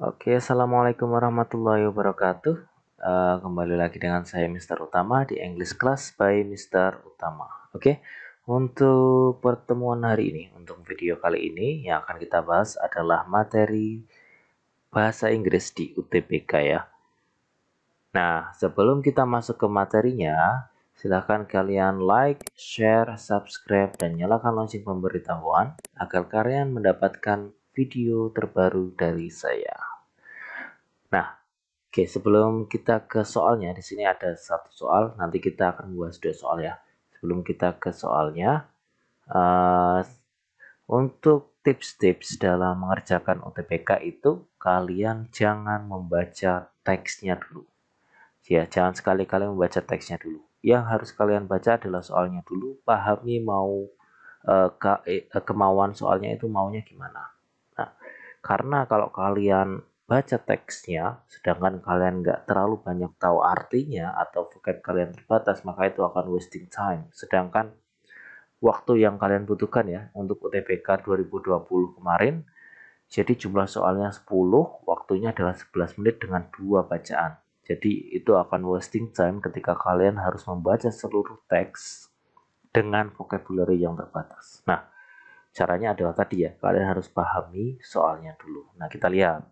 Oke, assalamualaikum warahmatullahi wabarakatuh. Kembali lagi dengan saya Mr. Utama di English Class by Mr. Utama. Oke, untuk pertemuan hari ini, untuk video kali ini yang akan kita bahas adalah materi bahasa Inggris di UTBK ya. Nah, sebelum kita masuk ke materinya, silahkan kalian like, share, subscribe, dan nyalakan lonceng pemberitahuan agar kalian mendapatkan video terbaru dari saya. Nah, oke, sebelum kita ke soalnya, di sini ada satu soal. Nanti kita akan bahas dua soal ya. Sebelum kita ke soalnya, uh, untuk tips-tips dalam mengerjakan UTBK itu, kalian jangan membaca teksnya dulu. Ya, jangan sekali-kali membaca teksnya dulu. Yang harus kalian baca adalah soalnya dulu, pahami mau kemauan soalnya itu maunya gimana. Nah, karena kalau kalian baca teksnya, sedangkan kalian nggak terlalu banyak tahu artinya atau vocab kalian terbatas, maka itu akan wasting time. Sedangkan waktu yang kalian butuhkan ya untuk UTBK 2020 kemarin, jadi jumlah soalnya 10, waktunya adalah 11 menit dengan 2 bacaan. Jadi itu akan wasting time ketika kalian harus membaca seluruh teks dengan vocabulary yang terbatas. Nah, caranya adalah tadi ya, kalian harus pahami soalnya dulu. Nah, kita lihat.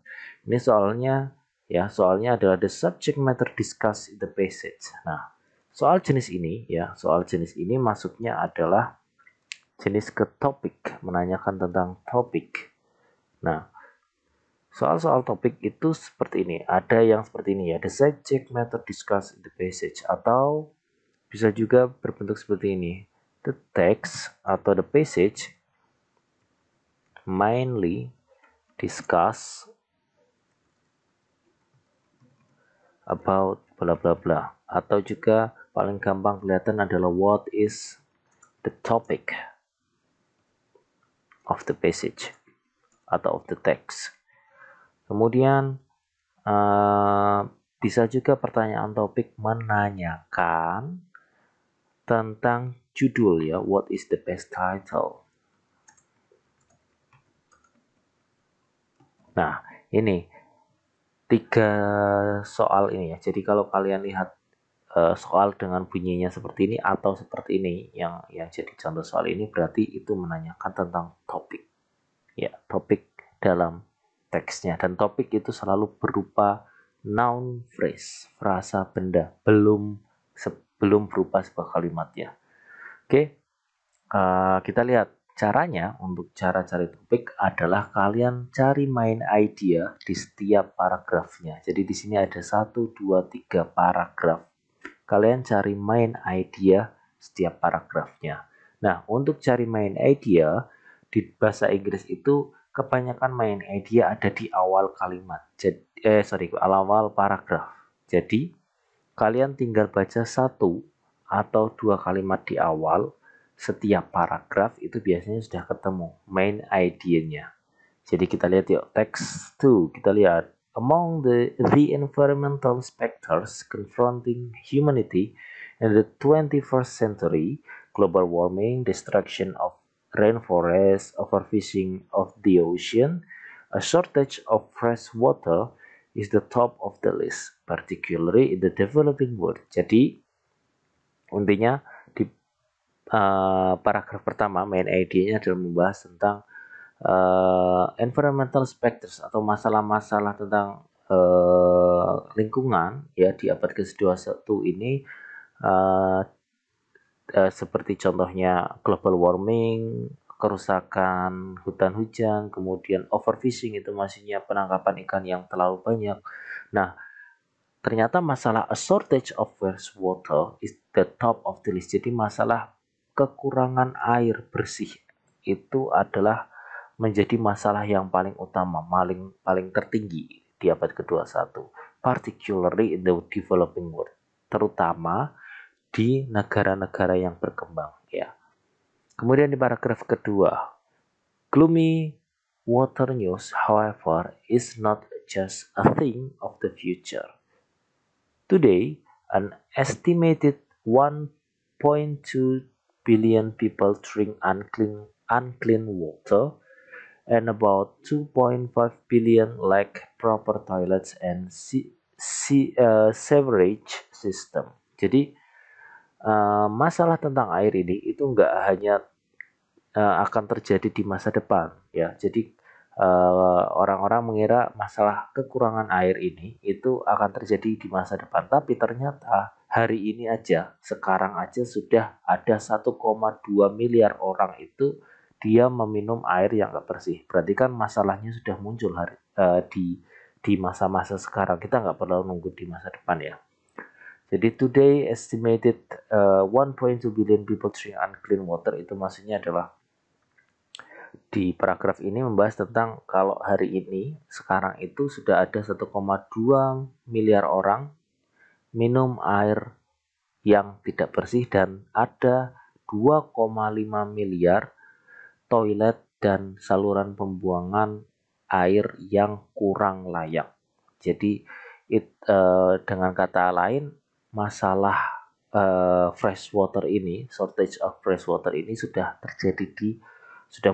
Ini soalnya ya, soalnya adalah the subject matter discussed in the passage. Nah, soal jenis ini ya, soal jenis ini masuknya adalah jenis ke topik, menanyakan tentang topik. Nah, soal-soal topik itu seperti ini. Ada yang seperti ini ya, the subject matter discussed in the passage, atau bisa juga berbentuk seperti ini. The text atau the passage mainly discuss about bla bla bla, atau juga paling gampang kelihatan adalah what is the topic of the passage atau of the text. Kemudian bisa juga pertanyaan topik menanyakan tentang judul ya, what is the best title. Nah, ini 3 soal ini ya. Jadi kalau kalian lihat soal dengan bunyinya seperti ini atau seperti ini, yang jadi contoh soal ini berarti itu menanyakan tentang topik. Ya, topik dalam teksnya, dan topik itu selalu berupa noun phrase, frasa benda, sebelum berupa sebuah kalimat ya. Oke, kita lihat caranya. Untuk cara cari topik adalah kalian cari main idea di setiap paragrafnya. Jadi di sini ada 1, 2, 3 paragraf. Kalian cari main idea setiap paragrafnya. Nah, untuk cari main idea di bahasa Inggris itu kebanyakan main idea ada di awal kalimat. Awal paragraf. Jadi, kalian tinggal baca 1 atau 2 kalimat di awal setiap paragraf, itu biasanya sudah ketemu main idea-nya. Jadi kita lihat yuk, text 2, kita lihat. Among the environmental specters confronting humanity in the 21st century, global warming, destruction of rainforests, overfishing of the ocean, a shortage of fresh water is the top of the list, particularly in the developing world. Jadi intinya di paragraf pertama main idea-nya adalah membahas tentang environmental specters atau masalah-masalah tentang lingkungan ya di abad ke-21 ini, seperti contohnya global warming, kerusakan hutan hujan, kemudian overfishing, itu maksudnya penangkapan ikan yang terlalu banyak. Nah, ternyata masalah a shortage of fresh water is the top of the list. Jadi masalah kekurangan air bersih itu adalah menjadi masalah yang paling utama, paling tertinggi di abad ke-21, particularly in the developing world, terutama di negara-negara yang berkembang ya. Kemudian di paragraf kedua, gloomy water news, however, is not just a thing of the future. Today, an estimated 1.2 billion people drink unclean water, and about 2.5 billion lack proper toilets and sewerage system. Jadi masalah tentang air ini itu nggak hanya akan terjadi di masa depan ya. Jadi orang-orang mengira masalah kekurangan air ini itu akan terjadi di masa depan, tapi ternyata hari ini aja, sekarang aja sudah ada 1,2 miliar orang itu dia meminum air yang nggak bersih. Berarti kan masalahnya sudah muncul di masa-masa sekarang. Kita nggak perlu nunggu di masa depan ya. Jadi today estimated 1.2 billion people drink unclean water, itu maksudnya adalah di paragraf ini membahas tentang kalau hari ini sekarang itu sudah ada 1,2 miliar orang minum air yang tidak bersih dan ada 2,5 miliar toilet dan saluran pembuangan air yang kurang layak. Jadi dengan kata lain masalah fresh water ini, shortage of fresh water ini sudah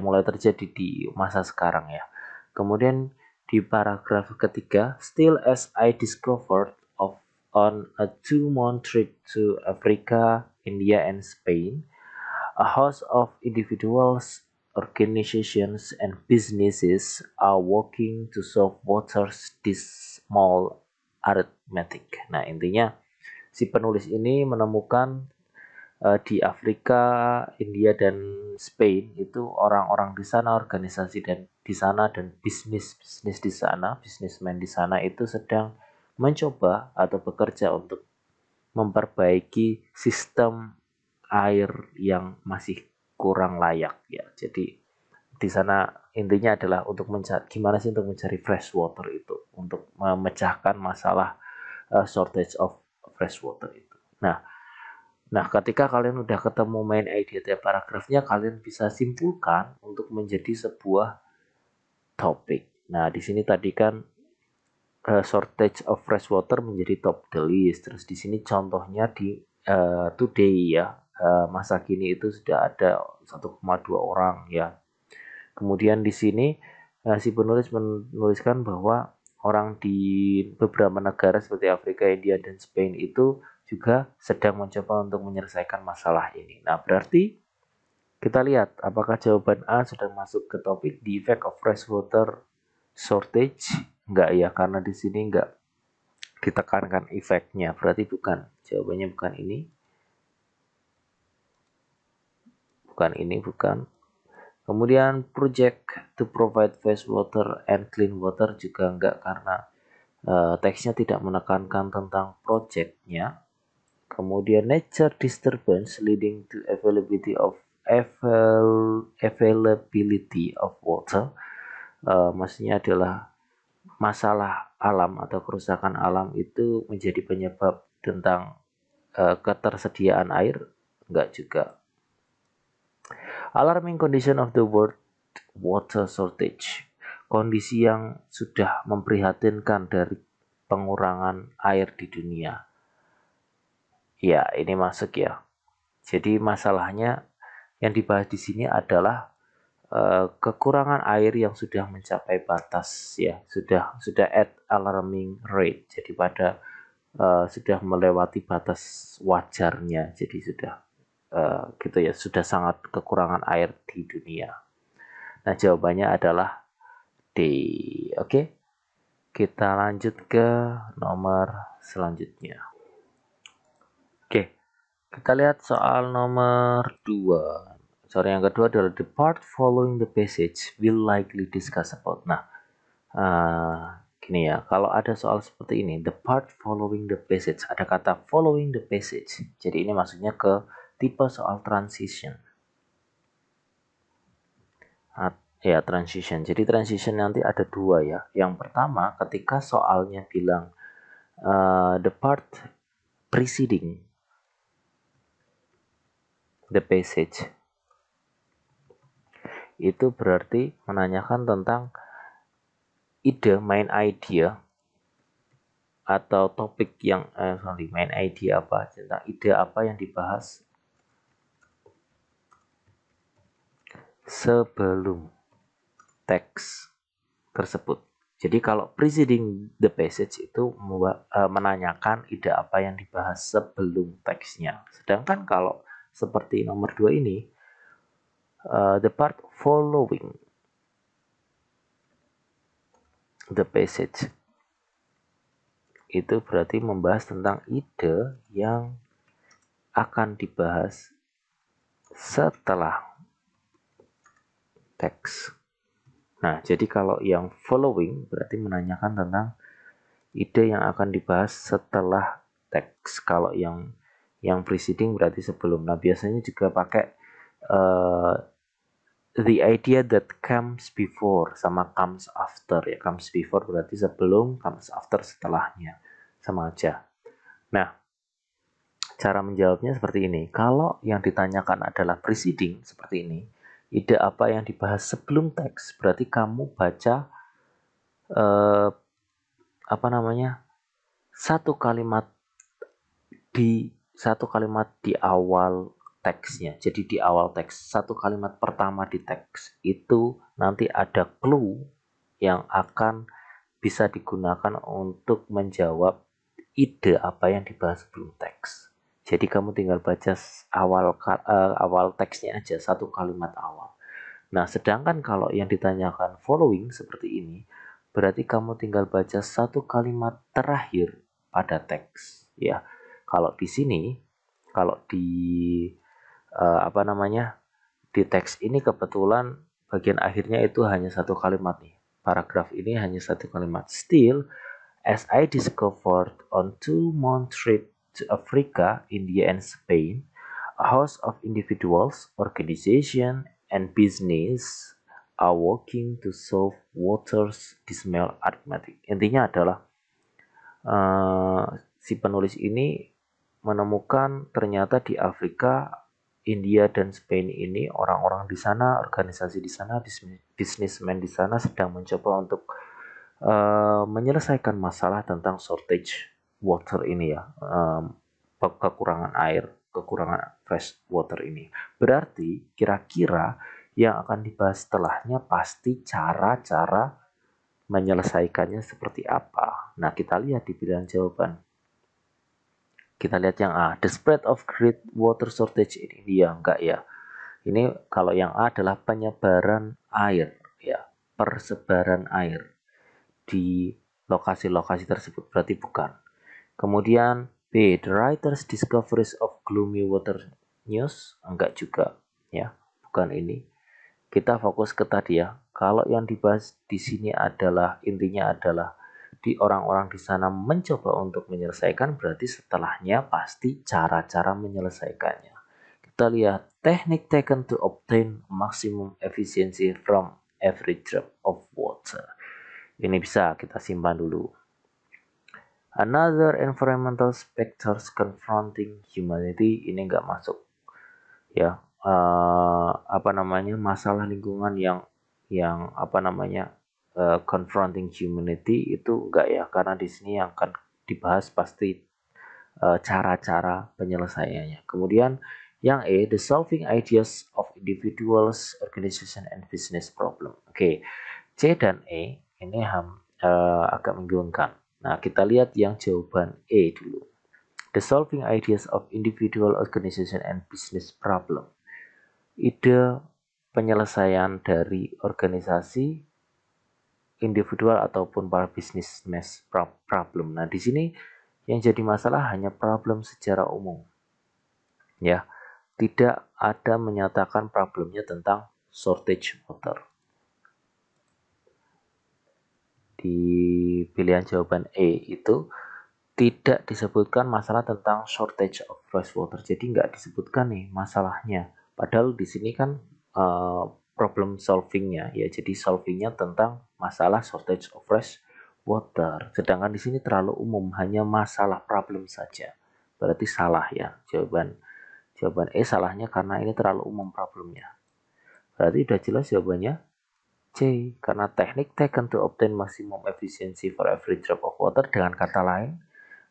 mulai terjadi di masa sekarang ya. Kemudian di paragraf ketiga, still as I discovered on a 2-month trip to Africa, India and Spain, a host of individuals, organizations and businesses are working to solve water's dismal arithmetic. Nah, intinya si penulis ini menemukan di Afrika, India dan Spain itu orang-orang di sana, organisasi dan di sana dan bisnis di sana, bisnismen di sana itu sedang mencoba atau bekerja untuk memperbaiki sistem air yang masih kurang layak ya. Jadi di sana intinya adalah untuk mencari gimana sih untuk mencari fresh water itu, untuk memecahkan masalah shortage of fresh water itu. Nah, ketika kalian udah ketemu main idea tiap paragrafnya, kalian bisa simpulkan untuk menjadi sebuah topik. Nah, di sini tadi kan shortage of fresh water menjadi top the list. Terus di sini contohnya di today ya, masa kini itu sudah ada 1,2 orang ya. Kemudian di sini si penulis menuliskan bahwa orang di beberapa negara seperti Afrika, India, dan Spain itu juga sedang mencoba untuk menyelesaikan masalah ini. Nah, berarti kita lihat apakah jawaban A sudah masuk ke topik the effect of freshwater shortage. Enggak ya, karena di sini enggak ditekankan efeknya, berarti bukan. Jawabannya bukan ini. Bukan. Kemudian project to provide fresh water and clean water juga enggak, karena teksnya tidak menekankan tentang projectnya. Kemudian nature disturbance leading to availability of water, maksudnya adalah masalah alam atau kerusakan alam itu menjadi penyebab tentang ketersediaan air, enggak juga. Alarming condition of the world water shortage, kondisi yang sudah memprihatinkan dari pengurangan air di dunia. Ya, ini masuk ya. Jadi masalahnya yang dibahas di sini adalah kekurangan air yang sudah mencapai batas ya, sudah at alarming rate. Jadi sudah melewati batas wajarnya. Jadi sudah gitu ya, sudah sangat kekurangan air di dunia. Nah, jawabannya adalah D. Oke. Kita lanjut ke nomor selanjutnya. Oke, kita lihat soal nomor 2. Soal yang kedua adalah the part following the passage will likely discuss about. Nah, gini ya, kalau ada soal seperti ini, the part following the passage, ada kata following the passage. Jadi ini maksudnya ke tipe soal transition. Ya, transition. Jadi transition nanti ada dua ya. Yang pertama, ketika soalnya bilang the part preceding the passage, itu berarti menanyakan tentang ide, main idea atau topik yang main idea apa, tentang ide apa yang dibahas sebelum teks tersebut. Jadi kalau preceding the passage itu menanyakan ide apa yang dibahas sebelum teksnya. Sedangkan kalau seperti nomor 2 ini, the part following the passage itu berarti membahas tentang ide yang akan dibahas setelah teks. Nah, jadi kalau yang following berarti menanyakan tentang ide yang akan dibahas setelah teks. Kalau yang preceding berarti sebelum. Nah, biasanya juga pakai the idea that comes before sama comes after ya. Comes before berarti sebelum, comes after setelahnya. Sama aja. Nah, cara menjawabnya seperti ini. Kalau yang ditanyakan adalah preceding seperti ini, ide apa yang dibahas sebelum teks, berarti kamu baca satu kalimat di awal teksnya. Jadi di awal teks, satu kalimat pertama di teks itu nanti ada clue yang akan bisa digunakan untuk menjawab ide apa yang dibahas sebelum teks. Jadi kamu tinggal baca awal teksnya aja, satu kalimat awal. Nah, sedangkan kalau yang ditanyakan following seperti ini, berarti kamu tinggal baca satu kalimat terakhir pada teks. Ya, kalau di sini, kalau di di teks ini kebetulan bagian akhirnya itu hanya satu kalimat nih. Paragraf ini hanya satu kalimat. Still, as I discovered on 2-month trip to Africa, India, and Spain, a host of individuals, organization, and business are working to solve water's dismal arithmetic. Intinya adalah si penulis ini menemukan ternyata di Afrika, India, dan Spain ini orang-orang di sana, organisasi di sana, bisnismen di sana sedang mencoba untuk menyelesaikan masalah tentang shortage water ini ya, kekurangan air, kekurangan fresh water ini. Berarti kira-kira yang akan dibahas setelahnya pasti cara-cara menyelesaikannya seperti apa. Nah, kita lihat di pilihan jawaban. Kita lihat yang A, the spread of great water shortage in India. Enggak ya. Ini kalau yang A adalah penyebaran air ya, persebaran air di lokasi-lokasi tersebut, berarti bukan. Kemudian B, the writer's discoveries of gloomy water news. Enggak juga ya, bukan ini. Kita fokus ke tadi ya. Kalau yang dibahas di sini adalah intinya adalah di orang-orang di sana mencoba untuk menyelesaikan, berarti setelahnya pasti cara-cara menyelesaikannya. Kita lihat teknik taken to obtain maximum efficiency from every drop of water. Ini bisa kita simpan dulu. Another environmental factors confronting humanity, ini enggak masuk ya. Masalah lingkungan yang confronting humanity itu enggak ya, karena di sini yang akan dibahas pasti cara-cara penyelesaiannya. Kemudian yang E, the solving ideas of individuals, organization, and business problem. Oke, C dan E ini agak membingungkan. Nah, kita lihat yang jawaban E dulu. The solving ideas of individual, organization, and business problem. Ide penyelesaian dari organisasi, individual ataupun para bisnis problem. Nah, di sini yang jadi masalah hanya problem secara umum. Ya, tidak ada menyatakan problemnya tentang shortage water. Di pilihan jawaban E itu tidak disebutkan masalah tentang shortage of fresh water. Jadi nggak disebutkan nih masalahnya. Padahal di sini kan problem solvingnya ya. Jadi solvingnya tentang masalah shortage of fresh water. Sedangkan di sini terlalu umum, hanya masalah problem saja. Berarti salah ya jawaban E salahnya karena ini terlalu umum problemnya. Berarti udah jelas jawabannya C, karena teknik taken to obtain maximum efficiency for every drop of water, dengan kata lain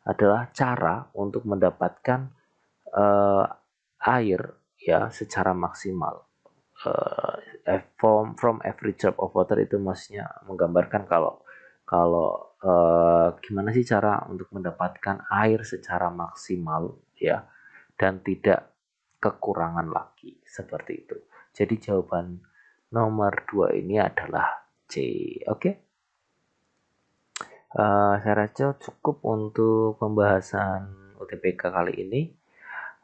adalah cara untuk mendapatkan air ya secara maksimal from every drop of water itu maksudnya menggambarkan kalau gimana sih cara untuk mendapatkan air secara maksimal ya, dan tidak kekurangan lagi seperti itu. Jadi jawaban nomor 2 ini adalah C. Oke. Saya rasa cukup untuk pembahasan UTBK kali ini.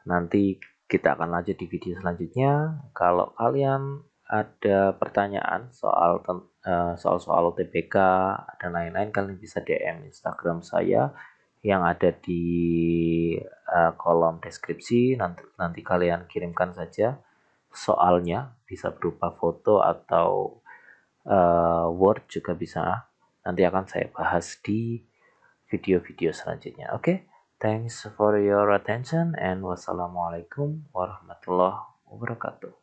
Nanti kita akan lanjut di video selanjutnya. Kalau kalian ada pertanyaan soal UTBK dan lain-lain, kalian bisa DM Instagram saya yang ada di kolom deskripsi. Nanti kalian kirimkan saja soalnya, bisa berupa foto atau Word juga bisa. Nanti akan saya bahas di video-video selanjutnya. Oke, thanks for your attention and wassalamualaikum warahmatullahi wabarakatuh.